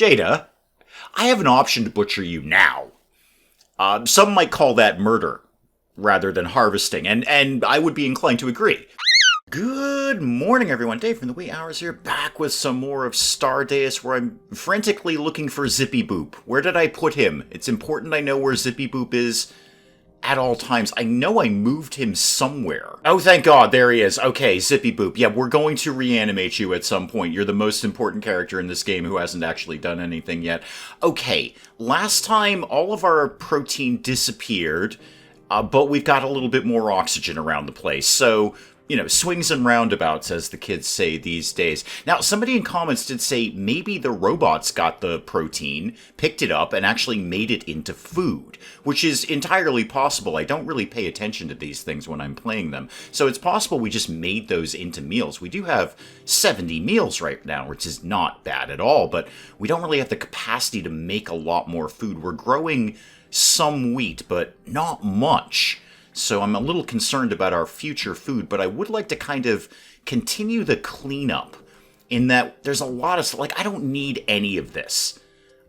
Jada, I have an option to butcher you now. Some might call that murder rather than harvesting, and I would be inclined to agree. Good morning, everyone. Dave from the wee hours here, back with some more of Stardeus, where I'm frantically looking for Zippy Boop. Where did I put him? It's important I know where Zippy Boop is at all times. I know I moved him somewhere. Oh, thank God, there he is. Okay, Zippy Boop. Yeah, we're going to reanimate you at some point. You're the most important character in this game who hasn't actually done anything yet. Okay, last time all of our protein disappeared, but we've got a little bit more oxygen around the place, so you know, swings and roundabouts, as the kids say these days. Now, somebody in comments did say maybe the robots got the protein, picked it up, and actually made it into food, which is entirely possible. I don't really pay attention to these things when I'm playing them, so it's possible we just made those into meals. We do have 70 meals right now, which is not bad at all, but we don't really have the capacity to make a lot more food. We're growing some wheat, but not much. So I'm a little concerned about our future food, but I would like to kind of continue the cleanup in that there's a lot of, like, I don't need any of this.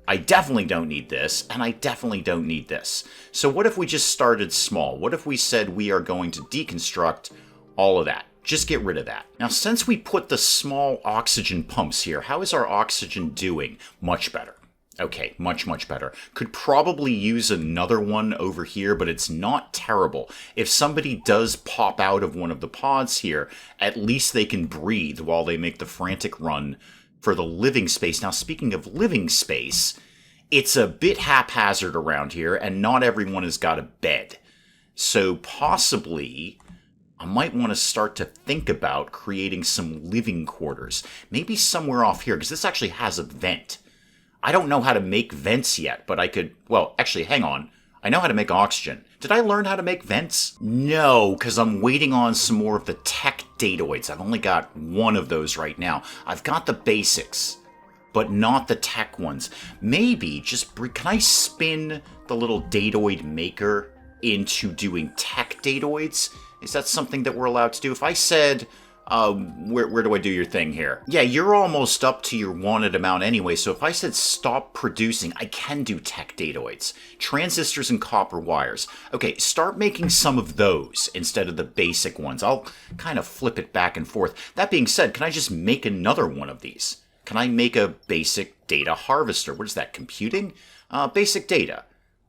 I definitely don't need this, and I definitely don't need this. So what if we just started small? What if we said we are going to deconstruct all of that? Just get rid of that. Now, since we put the small oxygen pumps here, how is our oxygen doing? Much better. Okay, much, much better. Could probably use another one over here, but it's not terrible. If somebody does pop out of one of the pods here, at least they can breathe while they make the frantic run for the living space. Now, speaking of living space, it's a bit haphazard around here, and not everyone has got a bed. So possibly I might want to start to think about creating some living quarters. Maybe somewhere off here, because this actually has a vent. I don't know how to make vents yet, but I could, well, actually, hang on. I know how to make oxygen. Did I learn how to make vents? No, because I'm waiting on some more of the tech datoids. I've only got one of those right now. I've got the basics, but not the tech ones. Maybe just, can I spin the little datoid maker into doing tech datoids? Is that something that we're allowed to do? If I said, where do I do your thing here? Yeah, you're almost up to your wanted amount anyway, so if I said stop producing, I can do tech datoids. Transistors and copper wires. Okay, start making some of those instead of the basic ones. I'll kind of flip it back and forth. That being said, can I just make another one of these? Can I make a basic data harvester? What is that, computing? Basic data.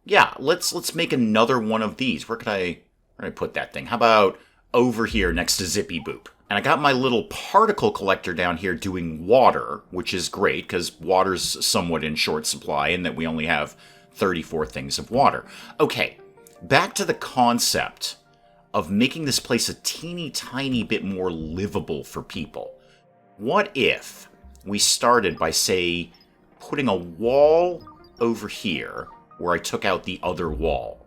Yeah, let's make another one of these. Where can I put that thing? How about over here next to Zippy Boop? And I got my little particle collector down here doing water, which is great, because water's somewhat in short supply, and that we only have 34 things of water. Okay, back to the concept of making this place a teeny tiny bit more livable for people. What if we started by, say, putting a wall over here, where I took out the other wall,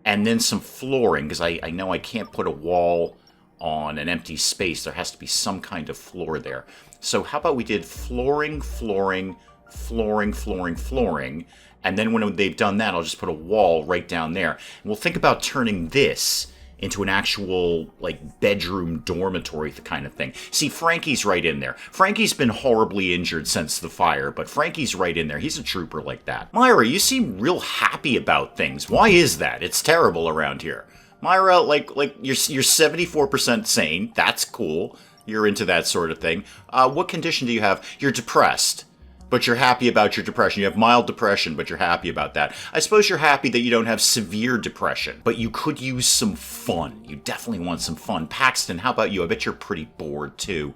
and then some flooring, because I know I can't put a wall on an empty space. There has to be some kind of floor there. So how about we did flooring, flooring, flooring, flooring, flooring, and then when they've done that, I'll just put a wall right down there. And we'll think about turning this into an actual, like, bedroom dormitory kind of thing. See, Frankie's right in there. Frankie's been horribly injured since the fire, but Frankie's right in there. He's a trooper like that. Myra, you seem real happy about things. Why is that? It's terrible around here. Myra, like you're 74% sane. That's cool. You're into that sort of thing. What condition do you have? You're depressed, but you're happy about your depression. You have mild depression, but you're happy about that. I suppose you're happy that you don't have severe depression, but you could use some fun. You definitely want some fun. Paxton, how about you? I bet you're pretty bored, too.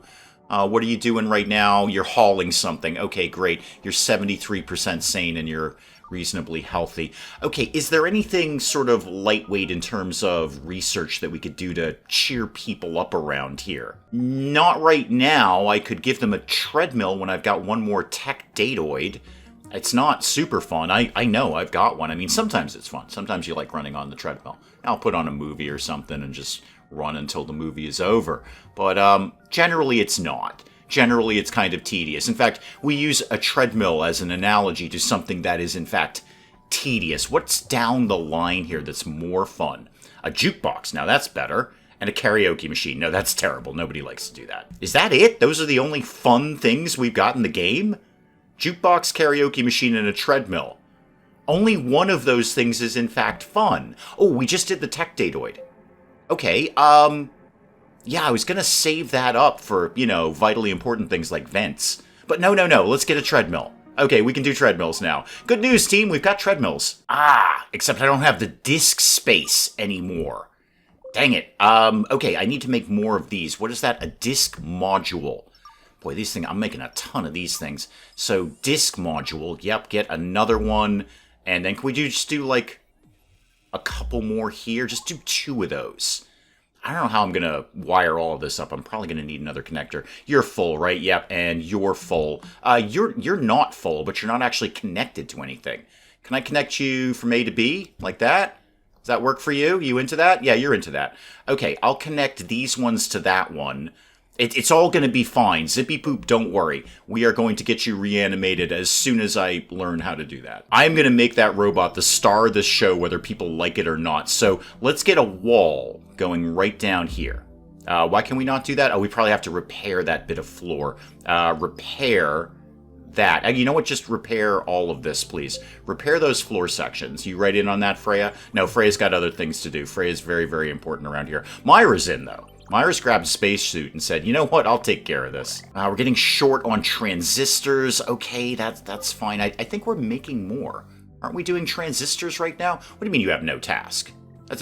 What are you doing right now? You're hauling something. Okay, great. You're 73% sane and you're reasonably healthy. Okay, is there anything sort of lightweight in terms of research that we could do to cheer people up around here? Not right now. I could give them a treadmill when I've got one more tech datoid. It's not super fun. I know, I've got one. I mean, sometimes it's fun. Sometimes you like running on the treadmill. I'll put on a movie or something and just run until the movie is over. But generally it's not. Generally, it's kind of tedious. In fact, we use a treadmill as an analogy to something that is, in fact, tedious. What's down the line here that's more fun? A jukebox. Now, that's better. And a karaoke machine. No, that's terrible. Nobody likes to do that. Is that it? Those are the only fun things we've got in the game? Jukebox, karaoke machine, and a treadmill. Only one of those things is in fact fun. Oh, we just did the tech datoid. Okay, yeah, I was gonna save that up for, vitally important things like vents. But no, let's get a treadmill. Okay, we can do treadmills now. Good news, team, we've got treadmills. Except I don't have the disk space anymore. Dang it. Okay, I need to make more of these. What is that? A disk module. Boy, these things, I'm making a ton of these things. So, disk module, yep, get another one. And then can we just do, like, a couple more here? Just do 2 of those. I don't know how I'm going to wire all of this up. I'm probably going to need another connector. You're full, right? Yep, and you're full. You're not full, but you're not actually connected to anything. Can I connect you from A to B, like that? Does that work for you? You into that? Yeah, you're into that. Okay, I'll connect these ones to that one. It's all going to be fine. Zippy poop, don't worry. We are going to get you reanimated as soon as I learn how to do that. I'm going to make that robot the star of this show, whether people like it or not. So let's get a wall going right down here. Why can we not do that? Oh, we probably have to repair that bit of floor. Repair that. You know what? Just repair all of this, please. Repair those floor sections. You right in on that, Freya? No, Freya's got other things to do. Freya's very, very important around here. Myra's in, though. Myra's grabbed a spacesuit and said, you know what, I'll take care of this. We're getting short on transistors. Okay, that's fine. I think we're making more. Aren't we doing transistors right now? What do you mean you have no task?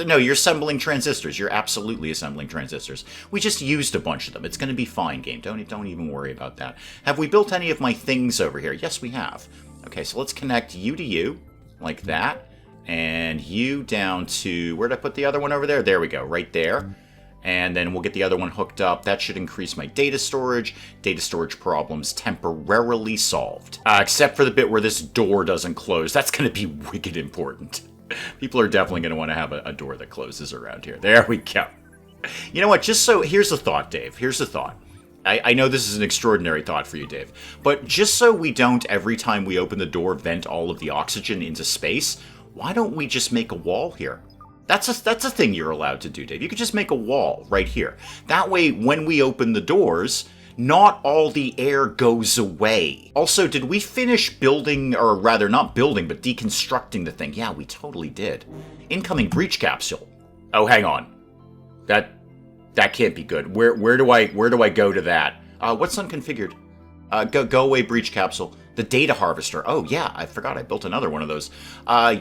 No, you're assembling transistors. You're absolutely assembling transistors. We just used a bunch of them. It's going to be fine, game. Don't even worry about that. Have we built any of my things over here? Yes, we have. Okay, so let's connect you to you, like that. And you down to... Where did I put the other one over there? There we go, right there. And then we'll get the other one hooked up. That should increase my data storage. Data storage problems temporarily solved. Except for the bit where this door doesn't close. That's going to be wicked important. People are definitely going to want to have a door that closes around here. There we go. You know what? Here's the thought, Dave. Here's the thought. I know this is an extraordinary thought for you, Dave. But just so we don't, every time we open the door, vent all of the oxygen into space, why don't we just make a wall here? That's a thing you're allowed to do, Dave. You could just make a wall right here. That way, when we open the doors, not all the air goes away. Also, did we finish building, or rather not building, but deconstructing the thing? Yeah, we totally did. Incoming breach capsule. Oh, hang on. That can't be good. Where do I go to that? What's unconfigured? Go away, breach capsule. The data harvester. Oh yeah, I forgot I built another one of those.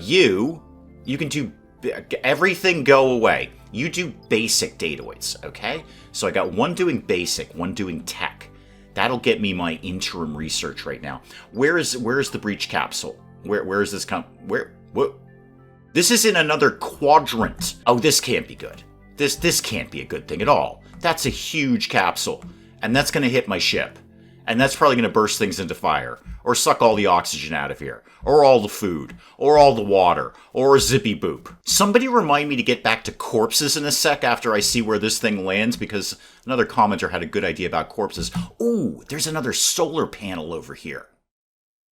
You can do everything. Go away. You do basic datoids, okay? So I got one doing basic, one doing tech. That'll get me my interim research right now. Where is the breach capsule? Where is this what? This is in another quadrant. Oh, this can't be good. This can't be a good thing at all. That's a huge capsule, and that's going to hit my ship. And that's probably going to burst things into fire, or suck all the oxygen out of here, or all the food, or all the water, or a zippy boop. Somebody remind me to get back to corpses in a sec after I see where this thing lands, because another commenter had a good idea about corpses. Ooh, there's another solar panel over here.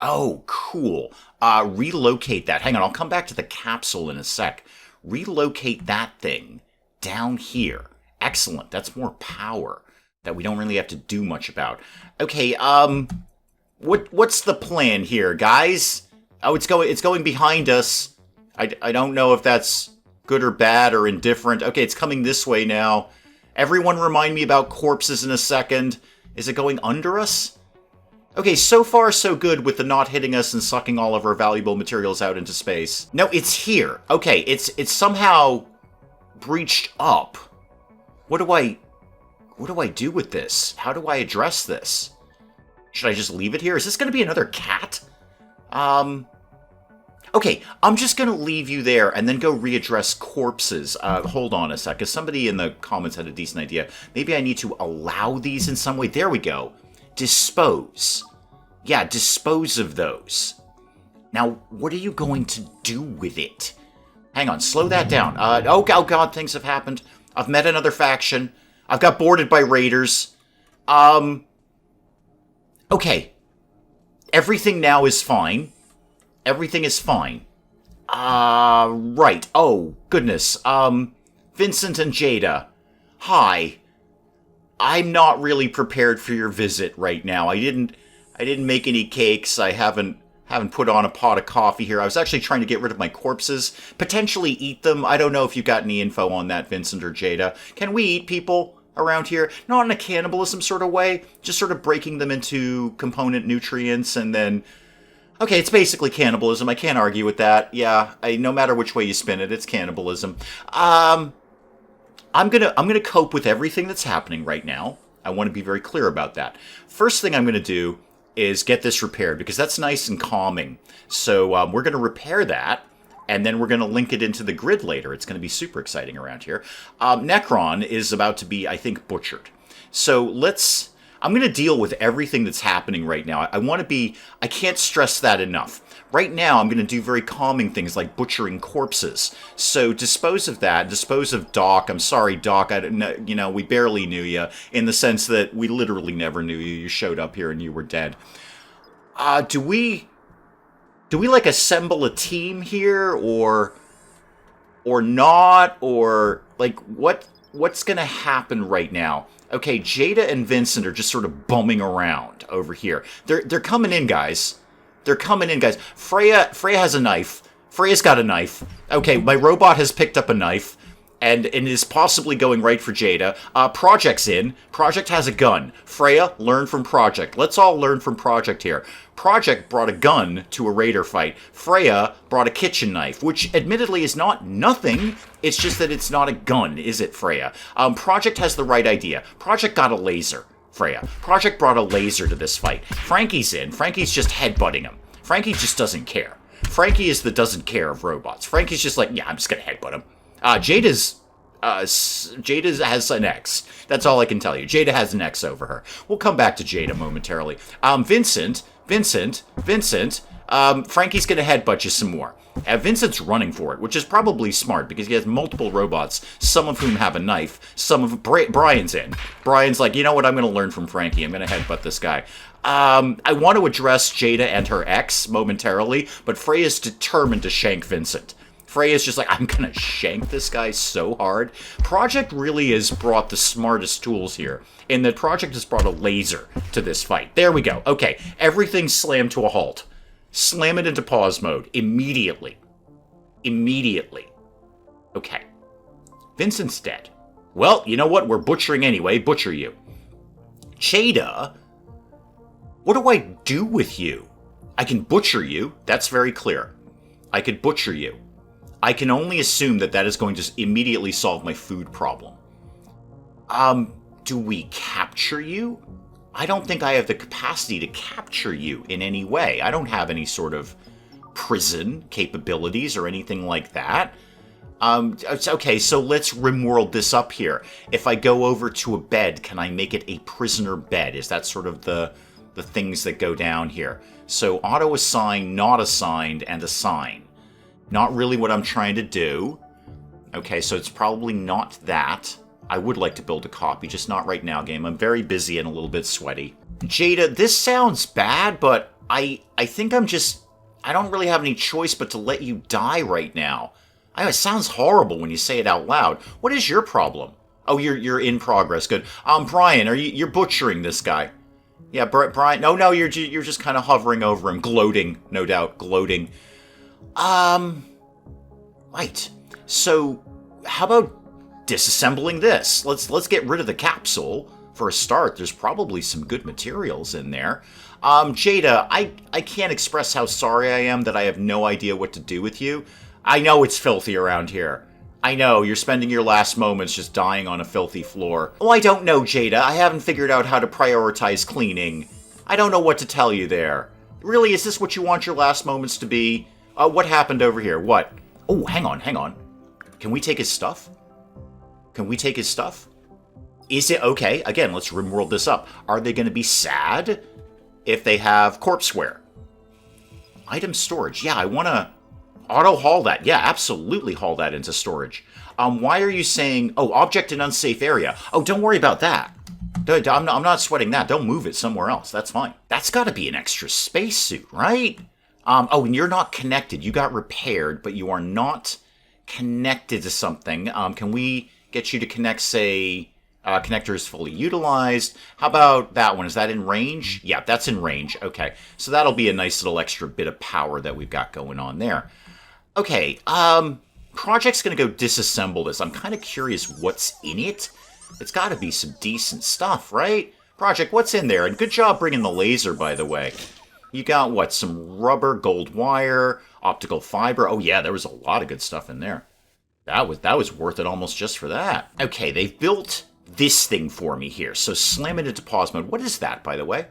Oh, cool. Relocate that. Hang on, I'll come back to the capsule in a sec. Relocate that thing down here. Excellent, that's more power that we don't really have to do much about. Okay, what's the plan here, guys? Oh, it's going behind us. I don't know if that's good or bad or indifferent. Okay, it's coming this way now. Everyone remind me about corpses in a second. Is it going under us? Okay, so far so good with the not hitting us and sucking all of our valuable materials out into space. No, it's here. Okay, it's somehow breached up. What do I do with this? How do I address this? Should I just leave it here? Is this going to be another cat? Okay, I'm just going to leave you there and then go readdress corpses. Hold on a sec, because somebody in the comments had a decent idea. Maybe I need to allow these in some way. There we go. Dispose. Yeah, dispose of those. Now, what are you going to do with it? Hang on, slow that down. Oh god, things have happened. I've met another faction. I've got boarded by raiders. Okay. Everything now is fine. Everything is fine. Right. Oh, goodness. Vincent and Jada. Hi. I'm not really prepared for your visit right now. I didn't I didn't make any cakes. I haven't put on a pot of coffee here. I was actually trying to get rid of my corpses, potentially eat them. I don't know if you got any info on that, Vincent or Jada. Can we eat people around here? Not in a cannibalism sort of way, just sort of breaking them into component nutrients and then... Okay, it's basically cannibalism. I can't argue with that. Yeah, no matter which way you spin it, it's cannibalism. I'm gonna cope with everything that's happening right now. I want to be very clear about that. First thing I'm gonna do is get this repaired, because that's nice and calming. So we're going to repair that, and then we're going to link it into the grid later. It's going to be super exciting around here. Necron is about to be, I think, butchered. So I'm going to deal with everything that's happening right now. I can't stress that enough. Right now, I'm going to do very calming things like butchering corpses. So dispose of that. Dispose of Doc. I'm sorry, Doc. We barely knew you, in the sense that we literally never knew you. You showed up here and you were dead. Do we like assemble a team here, or not, or like what's going to happen right now? Okay, Jada and Vincent are just sort of bumming around over here. They're coming in, guys. They're coming in, guys. Freya has a knife. Freya's got a knife. Okay, my robot has picked up a knife and is possibly going right for Jada. Project's in. Project has a gun. Freya, learn from Project. Let's all learn from Project here. Project brought a gun to a raider fight. Freya brought a kitchen knife, which admittedly is not nothing. It's just that it's not a gun, is it, Freya? Project has the right idea. Project got a laser. Freya. Project brought a laser to this fight. Frankie's in. Frankie's just headbutting him. Frankie just doesn't care. Frankie is the doesn't care of robots. Frankie's just like, yeah, I'm just gonna headbutt him. Jada has an X. That's all I can tell you. Jada has an X over her. We'll come back to Jada momentarily. Vincent. Frankie's gonna headbutt you some more. Vincent's running for it, which is probably smart because he has multiple robots, some of whom have a knife. Brian's in. Brian's like, you know what? I'm going to learn from Frankie. I'm going to headbutt this guy. I want to address Jada and her ex momentarily, but Freya's determined to shank Vincent. Freya's just like, I'm going to shank this guy so hard. Project really has brought the smartest tools here, in that Project has brought a laser to this fight. There we go. Okay, everything's slammed to a halt. Slam it into pause mode. Immediately. Okay. Vincent's dead. Well, you know what? We're butchering anyway. Butcher you. Jada, what do I do with you? I can butcher you. That's very clear. I could butcher you. I can only assume that is going to immediately solve my food problem. Do we capture you? I don't think I have the capacity to capture you in any way. I don't have any sort of prison capabilities or anything like that. Okay, so let's Rimworld this up here. If I go over to a bed, can I make it a prisoner bed? Is that sort of the things that go down here? So auto-assign, not assigned, and assign. Not really what I'm trying to do. Okay, so it's probably not that. I would like to build a copy, just not right now, game. I'm very busy and a little bit sweaty. Jada, this sounds bad, but I think I don't really have any choice but to let you die right now. It sounds horrible when you say it out loud. What is your problem? Oh, you're in progress. Good. Brian, you're butchering this guy? Yeah, Brian. No, you're just kind of hovering over him, gloating, no doubt, gloating. Right. So, how about disassembling this? Let's get rid of the capsule for a start. There's probably some good materials in there. Jada, I can't express how sorry I am that I have no idea what to do with you. I know it's filthy around here. I know, you're spending your last moments just dying on a filthy floor. Oh, I don't know, Jada. I haven't figured out how to prioritize cleaning. I don't know what to tell you there. Really, is this what you want your last moments to be? What happened over here? What? Oh, hang on. Can we take his stuff? Is it okay? Again, let's Rimworld this up. Are they going to be sad if they have corpseware? Item storage. Yeah, I want to auto-haul that. Yeah, absolutely haul that into storage. Why are you saying, object in unsafe area? Oh, don't worry about that. I'm not sweating that. Don't move it somewhere else. That's fine. That's got to be an extra spacesuit, right? And you're not connected. You got repaired, but you are not connected to something. Can we get you to connect, say, Connector is fully utilized. How about that one? Is that in range? Yeah, that's in range. Okay, so that'll be a nice little extra bit of power that we've got going on there. Okay, Project's going to go disassemble this. I'm kind of curious what's in it. It's got to be some decent stuff, right? Project, what's in there? And good job bringing the laser, by the way. You got, what, some rubber, gold wire, optical fiber. Oh, yeah, there was a lot of good stuff in there. That was worth it almost just for that. Okay, they've built this thing for me here. So slam it into pause mode. What is that, by the way?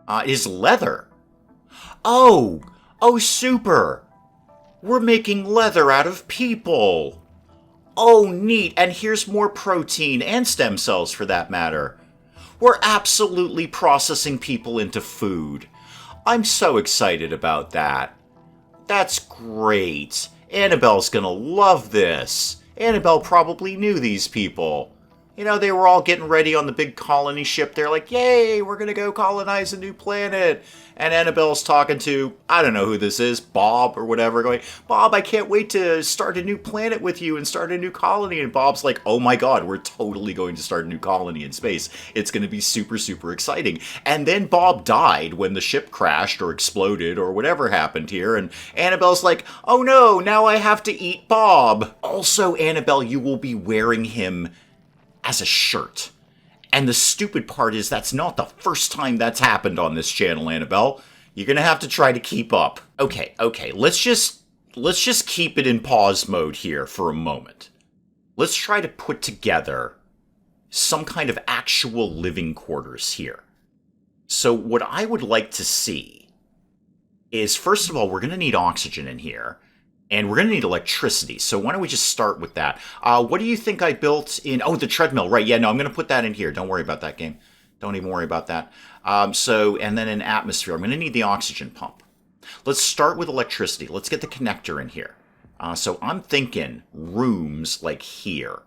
It is leather. Oh, super. We're making leather out of people. Oh, neat. And here's more protein and stem cells for that matter. We're absolutely processing people into food. I'm so excited about that. That's great. Annabelle's gonna love this. Annabelle probably knew these people. You know, they were all getting ready on the big colony ship. They're like, yay, we're going to go colonize a new planet. And Annabelle's talking to, I don't know who this is, Bob or whatever, going, Bob, I can't wait to start a new planet with you and start a new colony. And Bob's like, oh my god, we're totally going to start a new colony in space. It's going to be super, super exciting. And then Bob died when the ship crashed or exploded or whatever happened here. And Annabelle's like, oh no, now I have to eat Bob. Also, Annabelle, you will be wearing him as a shirt. And the stupid part is that's not the first time that's happened on this channel, Annabelle. You're gonna have to try to keep up. Okay, let's just keep it in pause mode here for a moment. Let's try to put together some kind of actual living quarters here. So what I would like to see is, first of all, we're gonna need oxygen in here. And we're going to need electricity, so why don't we just start with that? What do you think I built in... Oh, the treadmill, right. Yeah, no, I'm going to put that in here. Don't worry about that, game. Don't even worry about that. And then in atmosphere, I'm going to need the oxygen pump. Let's start with electricity. Let's get the connector in here. So I'm thinking rooms like here.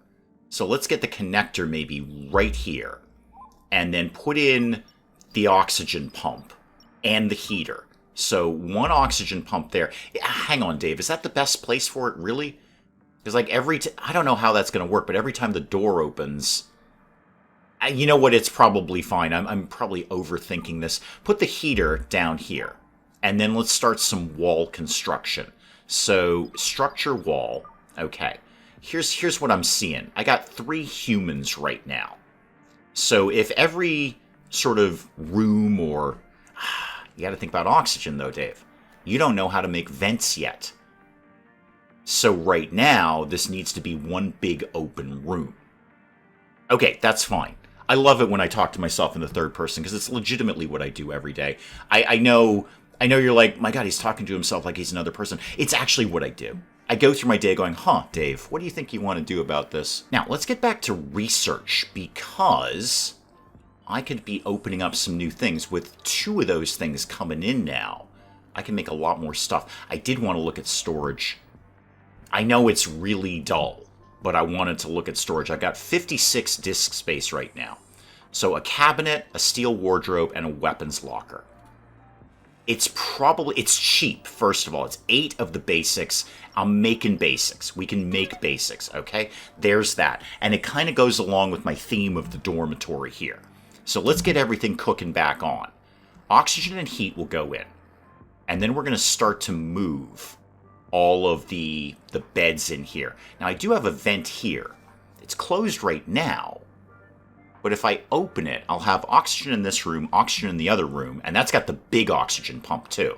So let's get the connector maybe right here. And then put in the oxygen pump and the heater. So one oxygen pump there. Hang on, Dave. Is that the best place for it, really? Because like I don't know how that's going to work, but every time the door opens... You know what? It's probably fine. I'm probably overthinking this. Put the heater down here. And then let's start some wall construction. So structure wall. Okay. Here's what I'm seeing. I got 3 humans right now. So if every sort of room or... You got to think about oxygen, though, Dave. You don't know how to make vents yet. So right now, this needs to be one big open room. Okay, that's fine. I love it when I talk to myself in the third person, because it's legitimately what I do every day. I know you're like, my god, he's talking to himself like he's another person. It's actually what I do. I go through my day going, Dave, what do you think you want to do about this? Now, let's get back to research, because... I could be opening up some new things. With 2 of those things coming in now, I can make a lot more stuff. I did want to look at storage. I know it's really dull, but I wanted to look at storage. I've got 56 disk space right now. So a cabinet, a steel wardrobe, and a weapons locker. It's cheap, first of all. It's 8 of the basics. I'm making basics. We can make basics, okay? There's that. And it kind of goes along with my theme of the dormitory here. So let's get everything cooking back on. Oxygen and heat will go in. And then we're going to start to move all of the beds in here. Now, I do have a vent here. It's closed right now. But if I open it, I'll have oxygen in this room, oxygen in the other room, and that's got the big oxygen pump too.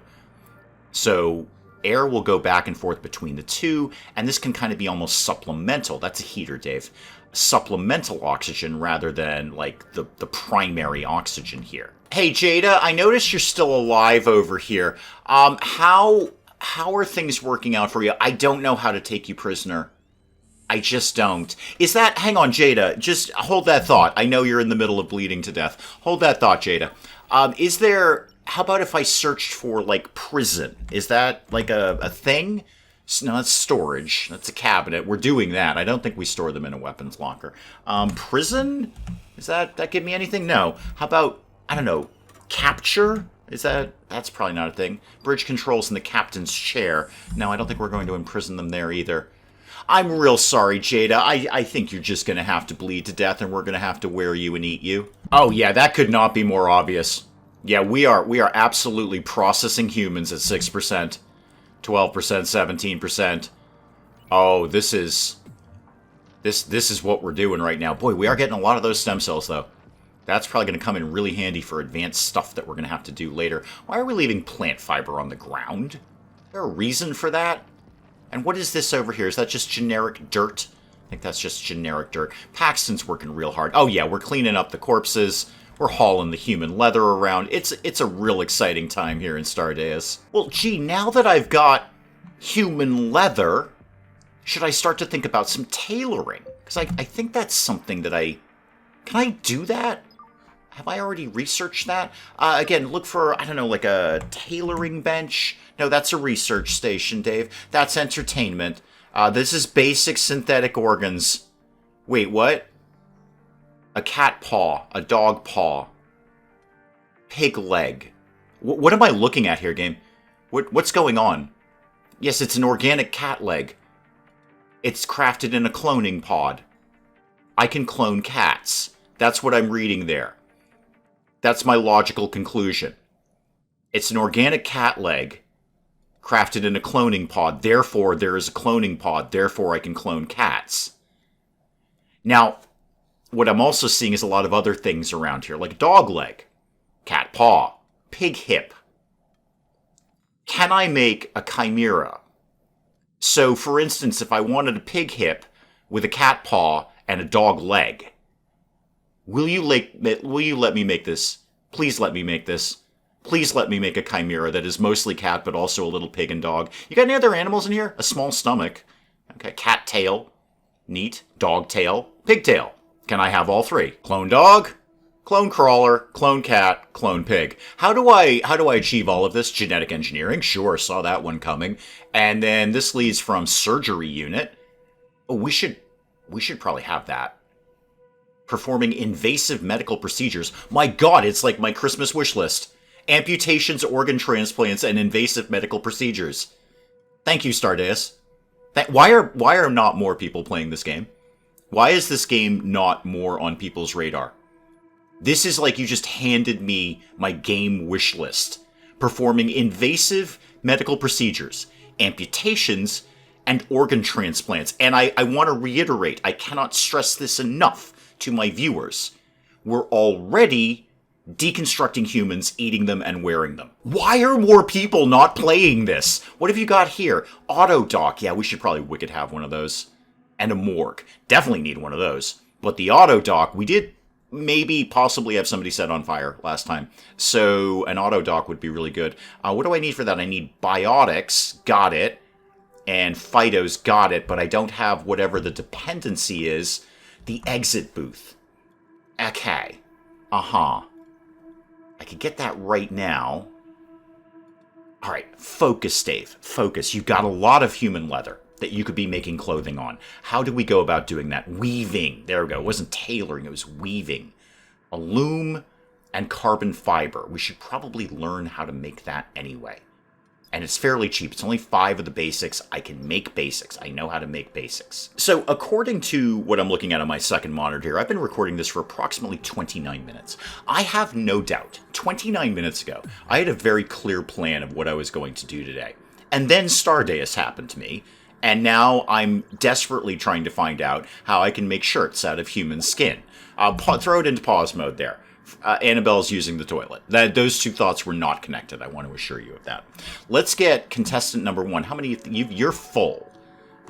So air will go back and forth between the two, and this can kind of be almost supplemental. That's a heater, Dave. Supplemental oxygen rather than like the primary oxygen here. Hey Jada, I noticed you're still alive over here. How are things working out for you? I don't know how to take you prisoner. I just don't. Is that... Hang on, Jada. Just hold that thought. I know you're in the middle of bleeding to death. Hold that thought, Jada. Is there... How about if I searched for, like, prison? Is that, like, a thing? No, that's storage. That's a cabinet. We're doing that. I don't think we store them in a weapons locker. Prison? Is that give me anything? No. How about, I don't know, capture? That's probably not a thing. Bridge controls in the captain's chair. No, I don't think we're going to imprison them there either. I'm real sorry, Jada. I think you're just gonna have to bleed to death and we're gonna have to wear you and eat you. Oh yeah, that could not be more obvious. Yeah, we are absolutely processing humans at 6%, 12%, 17%. Oh, this is what we're doing right now. Boy, we are getting a lot of those stem cells though. That's probably going to come in really handy for advanced stuff that we're going to have to do later. Why are we leaving plant fiber on the ground? Is there a reason for that? And what is this over here? Is that just generic dirt? I think that's just generic dirt. Paxton's working real hard. Oh yeah, we're cleaning up the corpses. We're hauling the human leather around. It's a real exciting time here in Stardeus. Well, gee, now that I've got human leather, should I start to think about some tailoring? Because I think that's something that Can I do that? Have I already researched that? Again, look for, I don't know, like a tailoring bench. No, that's a research station, Dave. That's entertainment. This is basic synthetic organs. Wait, what? A cat paw, a dog paw, pig leg. What am I looking at here, game? What's going on? Yes, it's an organic cat leg. It's crafted in a cloning pod. I can clone cats. That's what I'm reading there. That's my logical conclusion. It's an organic cat leg crafted in a cloning pod. Therefore, there is a cloning pod. Therefore, I can clone cats. Now, what I'm also seeing is a lot of other things around here, like dog leg, cat paw, pig hip. Can I make a chimera? So, for instance, if I wanted a pig hip with a cat paw and a dog leg, will you let me make this? Please let me make this. Please let me make a chimera that is mostly cat, but also a little pig and dog. You got any other animals in here? A small stomach. Okay, cat tail. Neat. Dog tail. Pig tail. Can I have all three? Clone dog, clone crawler, clone cat, clone pig. How do I achieve all of this? Genetic engineering? Sure, saw that one coming. And then this leads from surgery unit. Oh, we should probably have that. Performing invasive medical procedures. My God, it's like my Christmas wish list. Amputations, organ transplants, and invasive medical procedures. Thank you, Stardeus. Why are not more people playing this game? Why is this game not more on people's radar? This is like you just handed me my game wish list. Performing invasive medical procedures, amputations, and organ transplants. And I want to reiterate, I cannot stress this enough to my viewers. We're already deconstructing humans, eating them, and wearing them. Why are more people not playing this? What have you got here? Auto dock. Yeah, we should probably wicked have one of those. And a morgue. Definitely need one of those. But the auto dock, we did maybe possibly have somebody set on fire last time. So an auto dock would be really good. What do I need for that? I need biotics. Got it. And phytos. Got it. But I don't have whatever the dependency is. The exit booth. Okay. Uh-huh. I could get that right now. Alright, focus, Dave. Focus. You've got a lot of human leather that you could be making clothing on. How do we go about doing that? Weaving. There we go. It wasn't tailoring, it was weaving. A loom and carbon fiber. We should probably learn how to make that anyway. And it's fairly cheap. It's only 5 of the basics. I can make basics. I know how to make basics. So according to what I'm looking at on my second monitor here, I've been recording this for approximately 29 minutes. I have no doubt, 29 minutes ago, I had a very clear plan of what I was going to do today. And then Stardeus happened to me, and now I'm desperately trying to find out how I can make shirts out of human skin. Throw it into pause mode there. Annabelle's using the toilet. Those two thoughts were not connected. I want to assure you of that. Let's get contestant number 1. How many? You're full.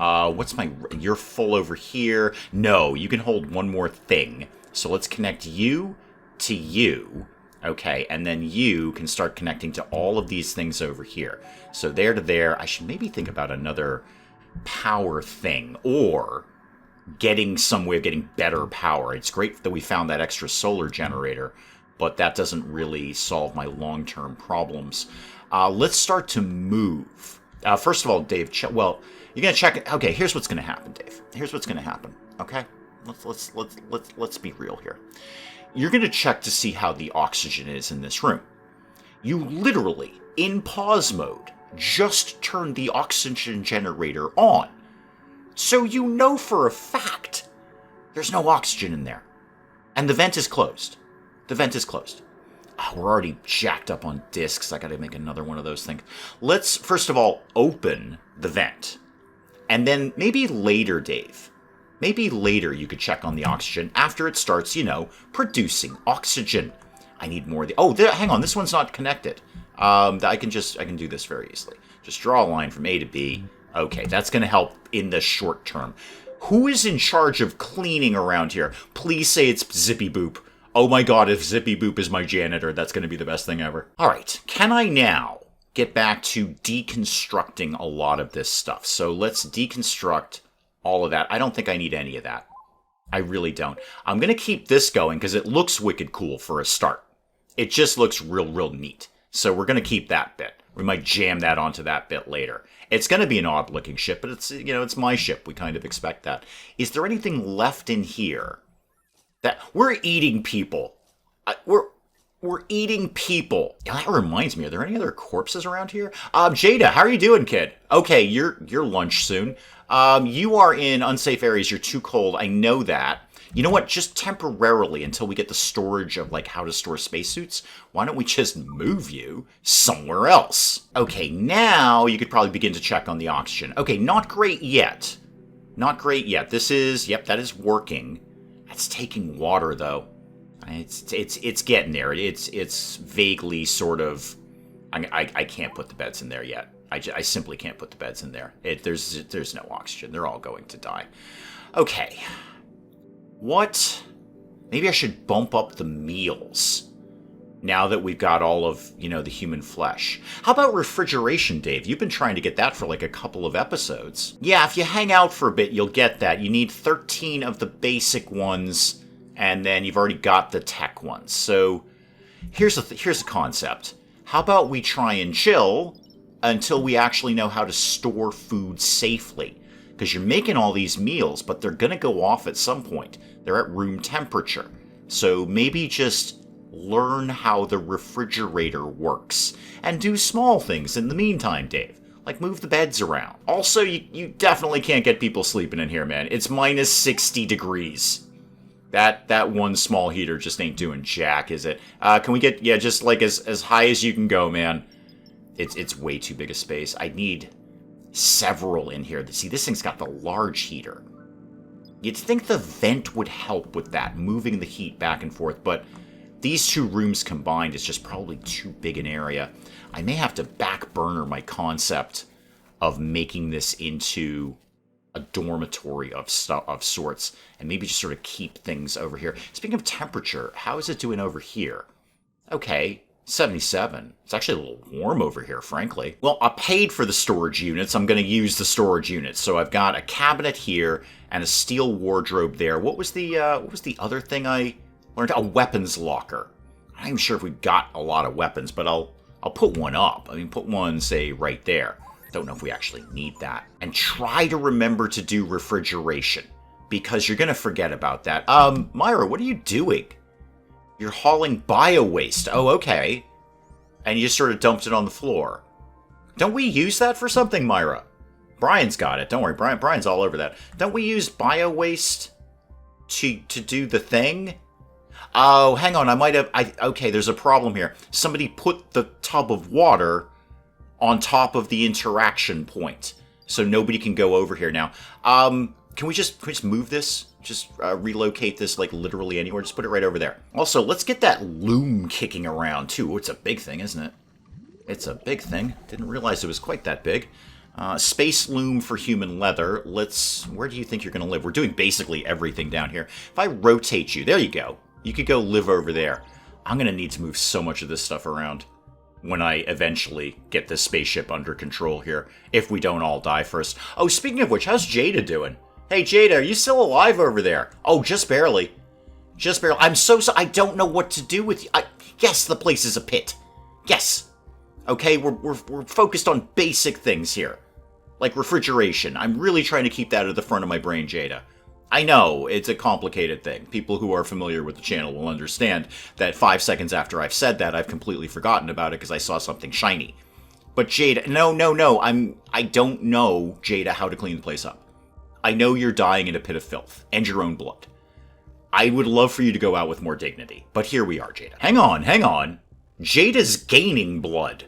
You're full over here. No, you can hold one more thing. So let's connect you to you. Okay, and then you can start connecting to all of these things over here. So there to there. I should maybe think about another power thing, or getting some way of getting better power. It's great that we found that extra solar generator, but that doesn't really solve my long-term problems. Let's start to move. First of all, Dave, you're gonna check it. Okay, here's what's gonna happen, Dave. Here's what's gonna happen. Okay, let's be real here. You're gonna check to see how the oxygen is in this room. You literally, in pause mode, just turned the oxygen generator on. So you know for a fact there's no oxygen in there. And the vent is closed. The vent is closed. Oh, we're already jacked up on discs. I gotta make another one of those things. Let's, first of all, open the vent. And then maybe later, Dave, maybe later you could check on the oxygen after it starts, producing oxygen. I need more of the... Oh, hang on. This one's not connected. I can do this very easily. Just draw a line from A to B. Okay, that's going to help in the short term. Who is in charge of cleaning around here? Please say it's Zippy Boop. Oh my god, if Zippy Boop is my janitor, that's going to be the best thing ever. All right, can I now get back to deconstructing a lot of this stuff? So let's deconstruct all of that. I don't think I need any of that. I really don't. I'm going to keep this going because it looks wicked cool for a start. It just looks real neat. So we're going to keep that bit. We might jam that onto that bit later. It's going to be an odd-looking ship, but it's my ship. We kind of expect that. Is there anything left in here? That we're eating people. We're eating people. That reminds me, are there any other corpses around here? Jada, how are you doing, kid? Okay, your lunch soon. You are in unsafe areas. You're too cold. I know that. You know what? Just temporarily until we get the storage of, how to store spacesuits, why don't we just move you somewhere else? Okay, now you could probably begin to check on the oxygen. Okay, not great yet. Not great yet. That is working. That's taking water, though. It's getting there. It's vaguely sort of... I can't put the beds in there yet. I simply can't put the beds in there. There's no oxygen. They're all going to die. Okay. What? Maybe I should bump up the meals now that we've got all of, the human flesh. How about refrigeration, Dave? You've been trying to get that for a couple of episodes. Yeah, if you hang out for a bit, you'll get that. You need 13 of the basic ones, and then you've already got the tech ones. So here's the concept. How about we try and chill until we actually know how to store food safely? Because you're making all these meals, but they're going to go off at some point. They're at room temperature. So maybe just learn how the refrigerator works. And do small things in the meantime, Dave. Like move the beds around. Also, you definitely can't get people sleeping in here, man. It's minus 60 degrees. That one small heater just ain't doing jack, is it? Can we get, just as high as you can go, man. It's way too big a space. I need several in here. See, this thing's got the large heater. You'd think the vent would help with that, moving the heat back and forth, but these two rooms combined is just probably too big an area. I may have to back burner my concept of making this into a dormitory of sorts, and maybe just sort of keep things over here. Speaking of temperature, how is it doing over here? Okay, 77. It's actually a little warm over here, frankly. Well, I paid for the storage units. I'm going to use the storage units. So I've got a cabinet here and a steel wardrobe there. What was the other thing I learned? A weapons locker. I'm not even sure if we've got a lot of weapons, but I'll put one up. I mean, put one, say, right there. Don't know if we actually need that. And try to remember to do refrigeration, because you're going to forget about that. Myra, what are you doing? You're hauling bio-waste. Oh, okay. And you just sort of dumped it on the floor. Don't we use that for something, Myra? Brian's got it. Don't worry, Brian's all over that. Don't we use bio-waste to do the thing? Oh, hang on. Okay, there's a problem here. Somebody put the tub of water on top of the interaction point, so nobody can go over here now. Can we just move this? Just relocate this literally anywhere. Just put it right over there. Also, let's get that loom kicking around too. It's a big thing, isn't it? It's a big thing. Didn't realize it was quite that big. Space loom for human leather. Where do you think you're going to live? We're doing basically everything down here. If I rotate you, there you go. You could go live over there. I'm going to need to move so much of this stuff around when I eventually get this spaceship under control here, if we don't all die first. Oh, speaking of which, how's Jada doing? Hey, Jada, are you still alive over there? Oh, just barely. Just barely. I'm so sorry. I don't know what to do with you. Yes, the place is a pit. Yes. Okay, we're focused on basic things here. Like refrigeration. I'm really trying to keep that at the front of my brain, Jada. I know, it's a complicated thing. People who are familiar with the channel will understand that 5 seconds after I've said that, I've completely forgotten about it because I saw something shiny. But Jada, no. I don't know, Jada, how to clean the place up. I know you're dying in a pit of filth, and your own blood. I would love for you to go out with more dignity, but here we are, Jada. Hang on. Jada's gaining blood.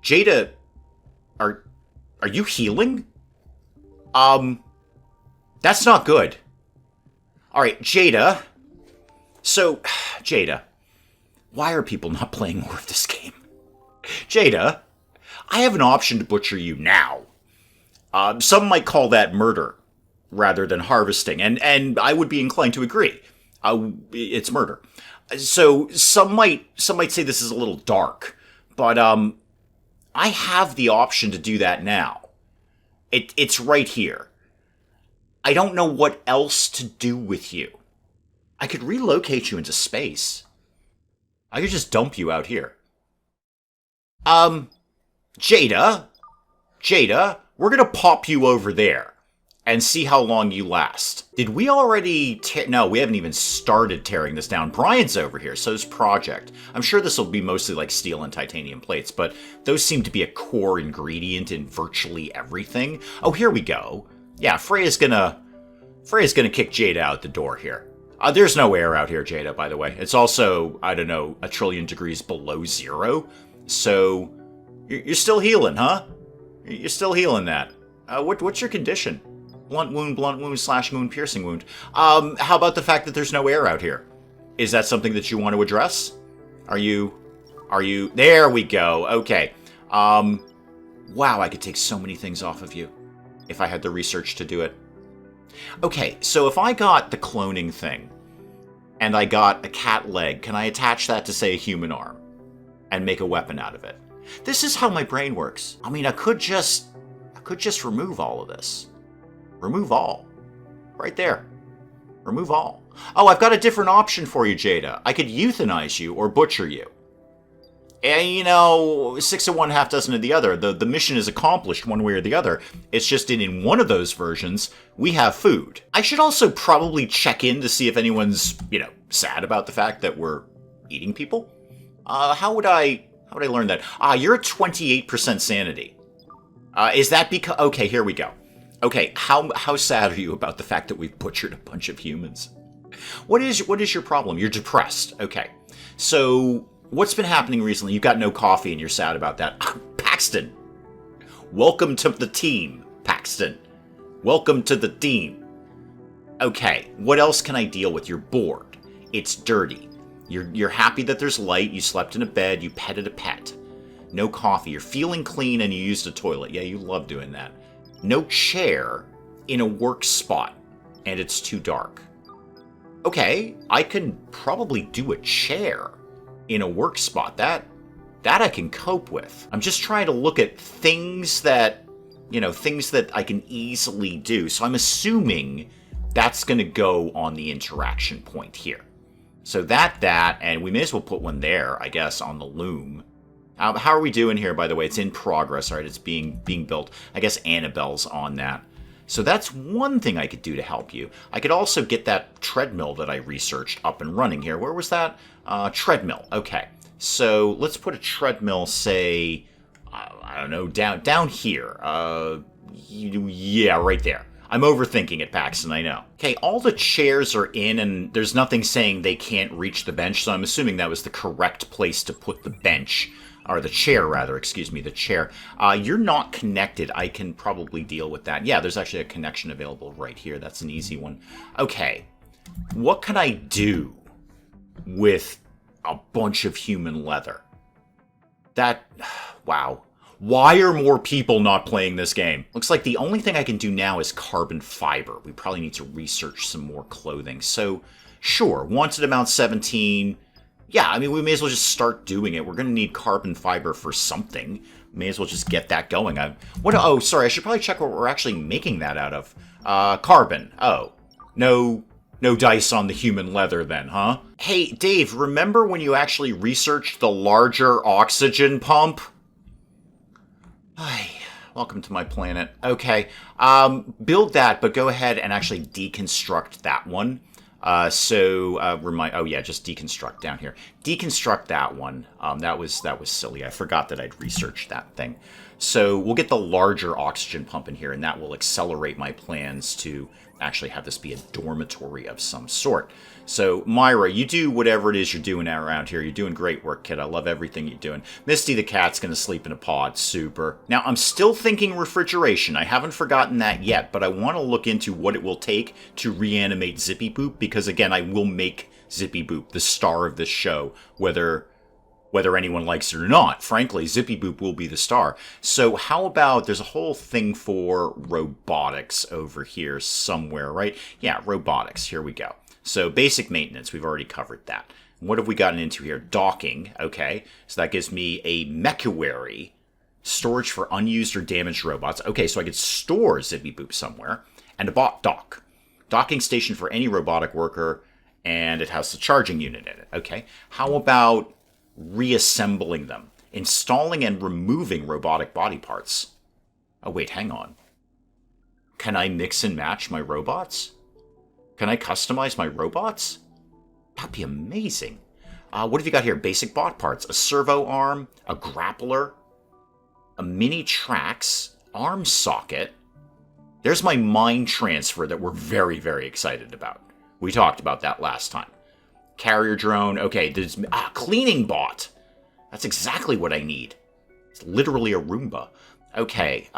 Jada, are you healing? That's not good. Alright, Jada. So, Jada, why are people not playing more of this game? Jada, I have an option to butcher you now. Some might call that murder rather than harvesting, and I would be inclined to agree. It's murder. So some might say this is a little dark, but I have the option to do that now. It's right here. I don't know what else to do with you. I could relocate you into space. I could just dump you out here. Jada, we're gonna pop you over there and see how long you last. Did we already no, we haven't even started tearing this down. Brian's over here, so's Project. I'm sure this will be mostly like steel and titanium plates, but those seem to be a core ingredient in virtually everything. Oh, here we go. Yeah, Freya's gonna kick Jada out the door here. There's no air out here, Jada, by the way. It's also, I don't know, 1 trillion degrees below zero. So, you're still healing, huh? You're still healing that. What's your condition? Blunt wound, / wound, piercing wound. How about the fact that there's no air out here? Is that something that you want to address? Are you... There we go. Okay. Wow, I could take so many things off of you if I had the research to do it. Okay, so if I got the cloning thing, and I got a cat leg, can I attach that to, say, a human arm? And make a weapon out of it? This is how my brain works. I mean, I could just remove all of this. Remove all. Right there. Remove all. Oh, I've got a different option for you, Jada. I could euthanize you or butcher you. And, you know, 6 of one, half dozen of the other. The mission is accomplished one way or the other. It's just in one of those versions, we have food. I should also probably check in to see if anyone's, sad about the fact that we're eating people. How would I learn that? You're at 28% sanity. Is that because... Okay, here we go. Okay, how sad are you about the fact that we've butchered a bunch of humans? What is your problem? You're depressed. Okay. So, what's been happening recently? You've got no coffee and you're sad about that. Paxton! Welcome to the team, Paxton. Welcome to the team. Okay, what else can I deal with? You're bored. It's dirty. You're happy that there's light, you slept in a bed, you petted a pet. No coffee, you're feeling clean and you used a toilet. Yeah, you love doing that. No chair in a work spot, and it's too dark. Okay, I can probably do a chair in a work spot. That I can cope with. I'm just trying to look at things that, things that I can easily do. So I'm assuming that's going to go on the interaction point here. So that, and we may as well put one there, I guess, on the loom. How are we doing here, by the way? It's in progress, all right? It's being built. I guess Annabelle's on that. So that's one thing I could do to help you. I could also get that treadmill that I researched up and running here. Where was that? Treadmill. Okay. So let's put a treadmill, say, I don't know, down here. Yeah, right there. I'm overthinking it, Paxton, I know. Okay, all the chairs are in, and there's nothing saying they can't reach the bench, so I'm assuming that was the correct place to put the bench. Or the chair, rather, excuse me, the chair. You're not connected. I can probably deal with that. Yeah, there's actually a connection available right here. That's an easy one. Okay, what can I do with a bunch of human leather? Wow. Why are more people not playing this game? Looks like the only thing I can do now is carbon fiber. We probably need to research some more clothing. So, sure, wanted amount 17... Yeah, I mean, we may as well just start doing it. We're going to need carbon fiber for something. May as well just get that going. Oh, sorry, I should probably check what we're actually making that out of. Carbon. Oh, no dice on the human leather then, huh? Hey, Dave, remember when you actually researched the larger oxygen pump? Hi, welcome to my planet. Okay, build that, but go ahead and actually deconstruct that one. Just deconstruct down here. Deconstruct that one. That was silly. I forgot that I'd researched that thing. So we'll get the larger oxygen pump in here, and that will accelerate my plans to actually have this be a dormitory of some sort. So, Myra, you do whatever it is you're doing around here. You're doing great work, kid. I love everything you're doing. Misty the cat's going to sleep in a pod. Super. Now, I'm still thinking refrigeration. I haven't forgotten that yet, but I want to look into what it will take to reanimate Zippy Boop, because, again, I will make Zippy Boop the star of this show, whether anyone likes it or not. Frankly, Zippy Boop will be the star. So how about, there's a whole thing for robotics over here somewhere, right? Yeah, robotics. Here we go. So basic maintenance, we've already covered that. What have we gotten into here? Docking, okay. So that gives me a mechuary, storage for unused or damaged robots. Okay, so I could store Zippy Boop somewhere. And a bot dock. Docking station for any robotic worker, and it has the charging unit in it. Okay, how about reassembling them, installing and removing robotic body parts? Oh wait, hang on. Can I mix and match my robots? Can I customize my robots? That'd be amazing. What have you got here? Basic bot parts, a servo arm, a grappler, a mini trax, arm socket. There's my mind transfer that we're very, very excited about. We talked about that last time. Carrier drone. Okay, there's cleaning bot. That's exactly what I need. It's literally a Roomba. Okay,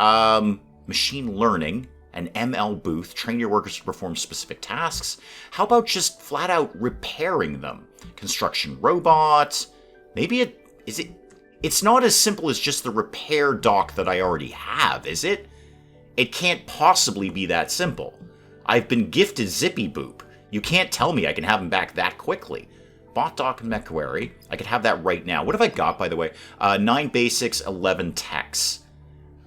machine learning, an ML booth, train your workers to perform specific tasks. How about just flat out repairing them? Construction robot. Maybe it's not as simple as just the repair dock that I already have, is it? It can't possibly be that simple. I've been gifted Zippy Boop. You can't tell me I can have him back that quickly. Bot dock mechuary. I could have that right now. What have I got, by the way? 9 basics, 11 techs.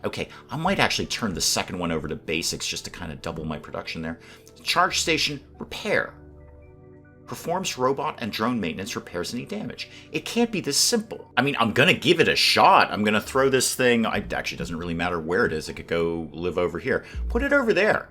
Okay, I might actually turn the second one over to basics just to kind of double my production there. Charge station, repair. Performs robot and drone maintenance, repairs any damage. It can't be this simple. I mean, I'm going to give it a shot. I'm going to throw this thing. It actually doesn't really matter where it is. It could go live over here. Put it over there.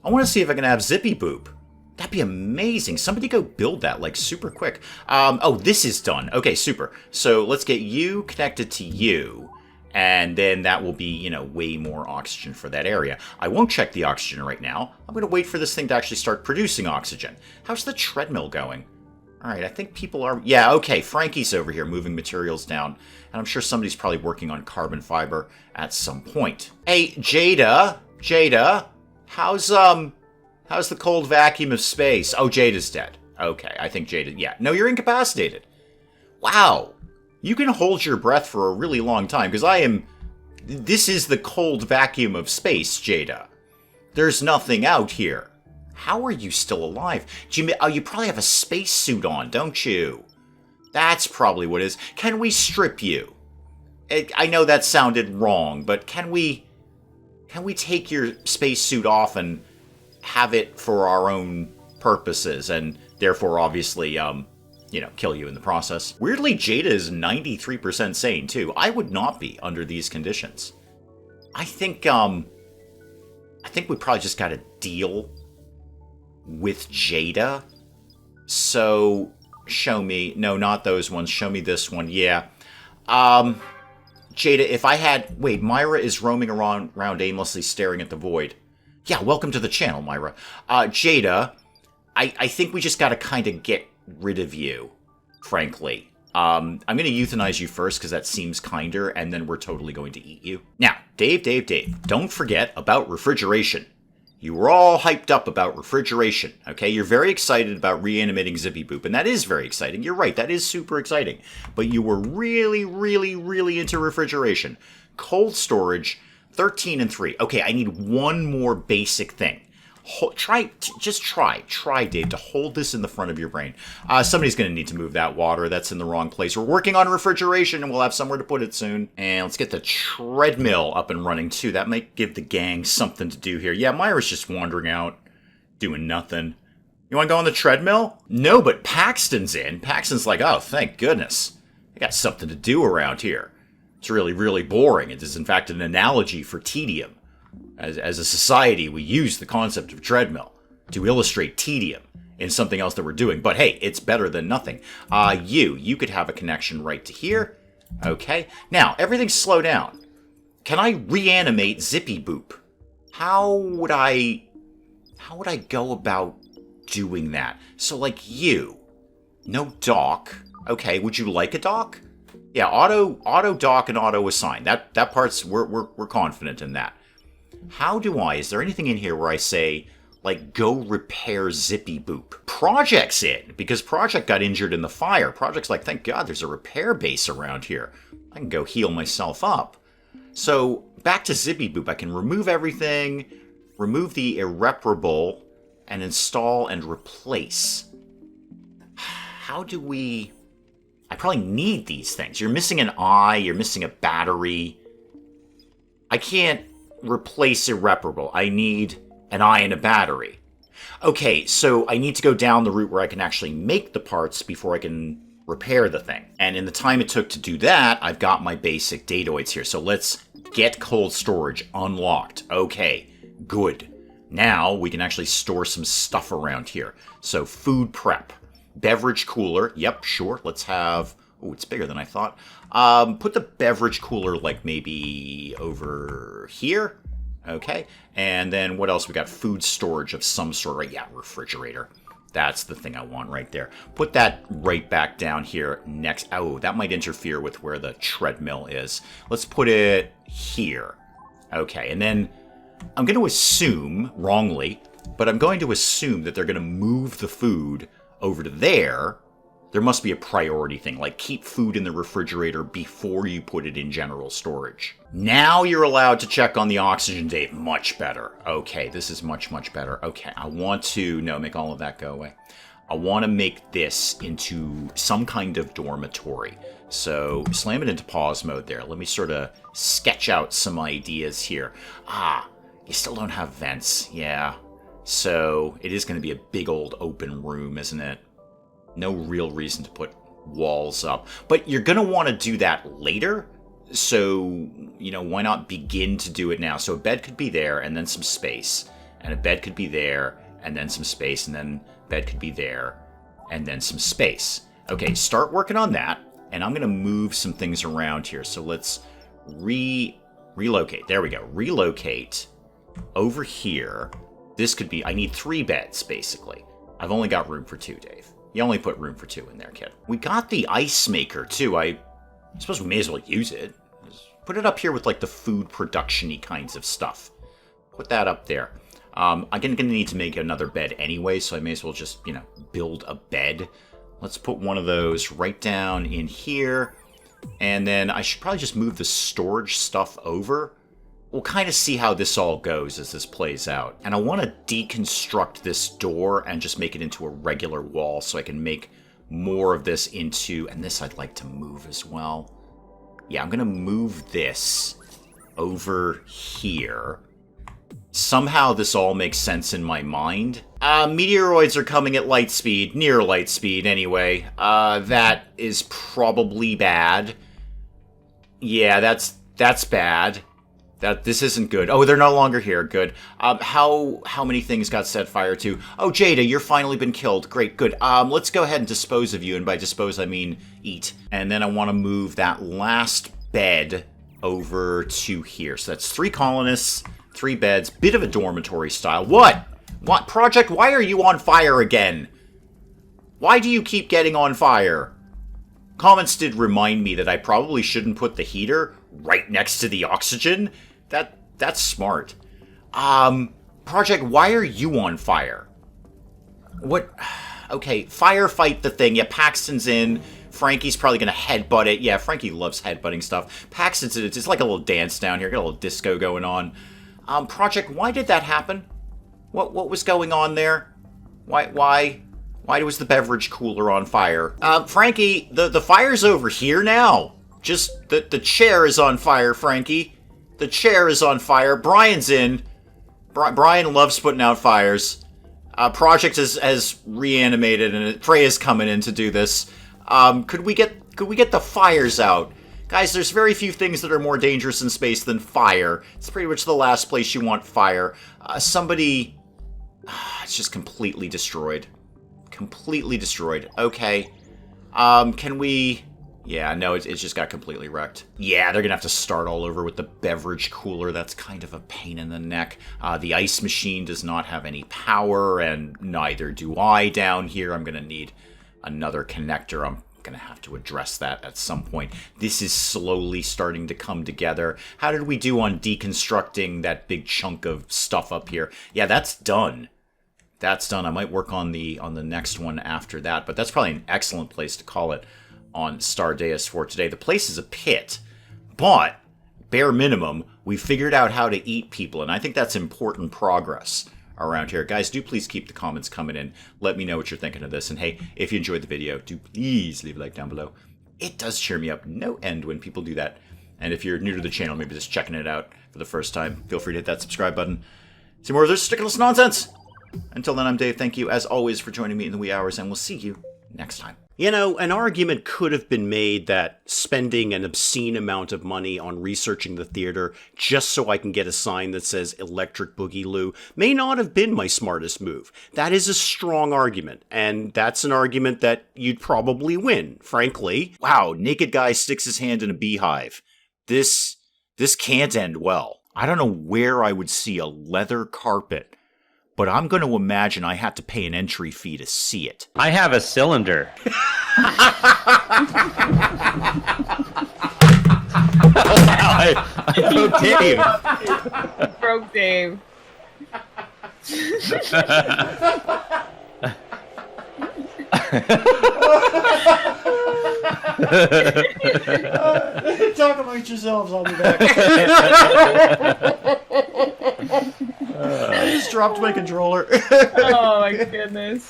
I want to see if I can have Zippy Boop. That'd be amazing. Somebody go build that, like, super quick. Oh, this is done. Okay, super. So let's get you connected to you, and then that will be, way more oxygen for that area. I won't check the oxygen right now. I'm going to wait for this thing to actually start producing oxygen. How's the treadmill going? All right, I think people are... Yeah, okay, Frankie's over here moving materials down, and I'm sure somebody's probably working on carbon fiber at some point. Hey, Jada, how's the cold vacuum of space? Oh, Jada's dead. Okay, I think Jada... Yeah. No, you're incapacitated. Wow. You can hold your breath for a really long time, because this is the cold vacuum of space, Jada. There's nothing out here. How are you still alive? You probably have a spacesuit on, don't you? That's probably what it is. Can we strip you? I know that sounded wrong, but can we take your spacesuit off and have it for our own purposes, and therefore, obviously, kill you in the process? Weirdly, Jada is 93% sane, too. I would not be under these conditions. I think we probably just gotta deal with Jada. So, show me... No, not those ones. Show me this one. Yeah. Jada, if I had... Wait, Myra is roaming around aimlessly staring at the void. Yeah, welcome to the channel, Myra. Jada, I think we just gotta kind of get rid of you, frankly. I'm gonna euthanize you first, because that seems kinder, and then we're totally going to eat you. Now, Dave, don't forget about refrigeration. You were all hyped up about refrigeration, okay? You're very excited about reanimating Zippy Boop, and that is very exciting. You're right, that is super exciting. But you were really, really, really into refrigeration. Cold storage... 13 and 3. Okay, I need one more basic thing. Try, Dave, to hold this in the front of your brain. Somebody's going to need to move that water. That's in the wrong place. We're working on refrigeration, and we'll have somewhere to put it soon. And let's get the treadmill up and running, too. That might give the gang something to do here. Yeah, Myra's just wandering out, doing nothing. You want to go on the treadmill? No, but Paxton's in. Paxton's like, oh, thank goodness. I got something to do around here. It's really, really boring. It is, in fact, an analogy for tedium. As a society, we use the concept of treadmill to illustrate tedium in something else that we're doing. But hey, it's better than nothing. You could have a connection right to here. Okay. Now, everything's slow down. Can I reanimate Zippy Boop? How would I go about doing that? So, like, you. No dock. Okay, would you like a dock? Yeah, auto dock and auto assign. That part's, we're confident in that. How do I, is there anything in here where I say, like, go repair Zippy Boop? Project's in, because Project got injured in the fire. Project's like, thank God there's a repair base around here. I can go heal myself up. So, back to Zippy Boop. I can remove everything, remove the irreparable, and install and replace. How do we... I probably need these things. You're missing an eye, you're missing a battery. I can't replace irreparable. I need an eye and a battery. Okay, so I need to go down the route where I can actually make the parts before I can repair the thing. And in the time it took to do that, I've got my basic datoids here. So let's get cold storage unlocked. Okay, good. Now we can actually store some stuff around here. So food prep. Beverage cooler. Yep, sure. Let's have... Oh, it's bigger than I thought. Put the beverage cooler, like, maybe over here. Okay. And then what else? We got food storage of some sort. Right? Yeah, refrigerator. That's the thing I want right there. Put that right back down here next. Oh, that might interfere with where the treadmill is. Let's put it here. Okay. And then I'm going to assume, wrongly, but I'm going to assume that they're going to move the food over to there. There must be a priority thing, like keep food in the refrigerator before you put it in general storage. Now you're allowed to check on the oxygen, Dave. Much better. Okay, this is much, much better. Okay, I want to... No, make all of that go away. I want to make this into some kind of dormitory. So slam it into pause mode there. Let me sort of sketch out some ideas here. Ah, you still don't have vents. Yeah. So it is going to be a big old open room, isn't it? No real reason to put walls up. But you're going to want to do that later. So, you know, why not begin to do it now? So a bed could be there and then some space. And a bed could be there and then some space. And then bed could be there and then some space. Okay, start working on that. And I'm going to move some things around here. So let's relocate. There we go. Relocate over here. This could be, I need 3 beds, basically. I've only got room for 2, Dave. You only put room for 2 in there, kid. We got the ice maker, too. I suppose we may as well use it. Just put it up here with, like, the food production-y kinds of stuff. Put that up there. I'm going to need to make another bed anyway, so I may as well just, you know, build a bed. Let's put one of those right down in here. And then I should probably just move the storage stuff over. We'll kind of see how this all goes as this plays out. And I want to deconstruct this door and just make it into a regular wall so I can make more of this into... And this I'd like to move as well. Yeah, I'm going to move this over here. Somehow this all makes sense in my mind. Meteoroids are coming at light speed. Near light speed, anyway. That is probably bad. Yeah, that's bad. This isn't good. Oh, they're no longer here. Good. How many things got set fire to? Oh, Jada, you're finally been killed. Great, good. Let's go ahead and dispose of you, and by dispose I mean eat. And then I want to move that last bed over to here. So that's 3 colonists, 3 beds, bit of a dormitory style. What? What, Project? Why are you on fire again? Why do you keep getting on fire? Comments did remind me that I probably shouldn't put the heater right next to the oxygen. That's smart. Project, why are you on fire? What? Okay, firefight the thing. Yeah, Paxton's in. Frankie's probably going to headbutt it. Yeah, Frankie loves headbutting stuff. Paxton's in. It's like a little dance down here. Got a little disco going on. Project, why did that happen? What was going on there? Why was the beverage cooler on fire? Frankie, the fire's over here now. Just, the chair is on fire, Frankie. The chair is on fire. Brian's in. Brian loves putting out fires. Project has reanimated, and Freya's coming in to do this. Could we get the fires out? Guys, there's very few things that are more dangerous in space than fire. It's pretty much the last place you want fire. Somebody... it's just completely destroyed. Completely destroyed. Okay. Can we Yeah, no, it's just got completely wrecked. Yeah, they're going to have to start all over with the beverage cooler. That's kind of a pain in the neck. The ice machine does not have any power, and neither do I down here. I'm going to need another connector. I'm going to have to address that at some point. This is slowly starting to come together. How did we do on deconstructing that big chunk of stuff up here? Yeah, that's done. That's done. I might work on the next one after that, but that's probably an excellent place to call it on Stardeus for today. The place is a pit, but bare minimum, we figured out how to eat people, and I think that's important progress around here. Guys, do please keep the comments coming in. Let me know what you're thinking of this, and hey, if you enjoyed the video, do please leave a like down below. It does cheer me up no end when people do that. And if you're new to the channel, maybe just checking it out for the first time, feel free to hit that subscribe button. See more of this ridiculous nonsense. Until then, I'm Dave. Thank you, as always, for joining me in the wee hours, and we'll see you next time. You know, an argument could have been made that spending an obscene amount of money on researching the theater just so I can get a sign that says Electric Boogaloo may not have been my smartest move. That is a strong argument, and that's an argument that you'd probably win, frankly. Wow, naked guy sticks his hand in a beehive. This can't end well. I don't know where I would see a leather carpet, but I'm going to imagine I had to pay an entry fee to see it. I have a cylinder. I broke Dave. Broke Dave. Talk amongst yourselves, I'll be back. I just dropped my controller. Oh my goodness.